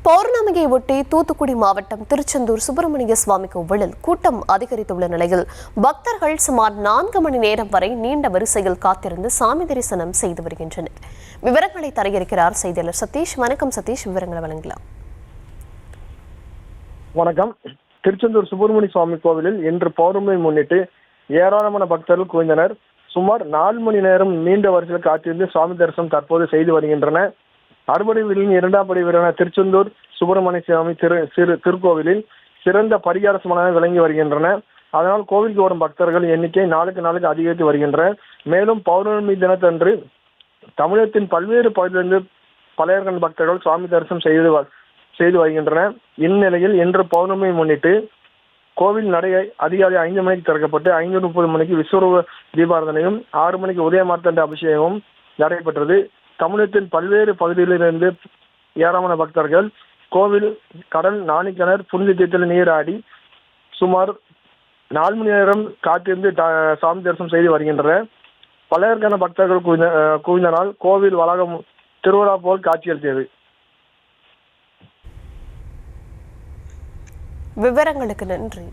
பௌர்ணமியை ஒட்டி தூத்துக்குடி மாவட்டம் திருச்செந்தூர் சுப்பிரமணிய சுவாமி கோவிலில் கூட்டம் அதிகரித்துள்ள நிலையில் பக்தர்கள் சுமார் 4 மணி நேரம் வரை நீண்ட வரிசையில் காத்திருந்து சாமி தரிசனம் செய்து வருகின்றனர். விவரங்களை தர இருக்கிறார் செய்தியாளர் சதீஷ். வணக்கம் சதீஷ், விவரங்களை வழங்கலாம். வணக்கம். திருச்செந்தூர் சுப்பிரமணிய சுவாமி கோவிலில் இன்று பௌர்ணமியை முன்னிட்டு ஏராளமான பக்தர்கள் குவிந்தனர். சுமார் 4 மணி நேரம் நீண்ட வரிசையில் காத்திருந்து சுவாமி தரிசனம் தற்போது செய்து வருகின்றன. அறுபடை வீரரின் 2ஆம் படை வீரரான திருச்செந்தூர் சுப்பிரமணிய சுவாமி திருக்கோவிலில் சிறந்த பரிகார ஸ்தலமாக விளங்கி வருகின்றன. அதனால் கோவிலுக்கு வரும் பக்தர்கள் எண்ணிக்கை நாளுக்கு நாளுக்கு அதிகரித்து வருகின்றன. மேலும் பௌர்ணமி தினத்தன்று தமிழகத்தின் பல்வேறு பகுதியிலிருந்து பல்லாயிரக்கணக்கான பக்தர்கள் சுவாமி தரிசனம் செய்து வருகின்றனர். இந்நிலையில் இன்று பௌர்ணமியை முன்னிட்டு கோவில் நடை அதிகாலை 5 மணிக்கு திறக்கப்பட்டு 5:30 மணிக்கு விஸ்வரூப தீபாராதனையும் 6 மணிக்கு உதய மார்த்தண்ட அபிஷேகமும் நடைபெற்றது. தமிழகத்தின் பல்வேறு பகுதிகளிலிருந்து ஏராளமான பக்தர்கள் கோவில், கடல், நாணிக்கிணர், புனித தீர்த்தத்தில் நீராடி சுமார் 4 மணி நேரம் காத்திருந்து சாமி தரிசனம் செய்து வருகின்றனர். பல்லாயிரக்கணக்கான பக்தர்கள் குவிந்தனால் கோவில் வளாகம் திருவிழா போல் காட்சியளித்தது. விவரங்களுக்கு நன்றி.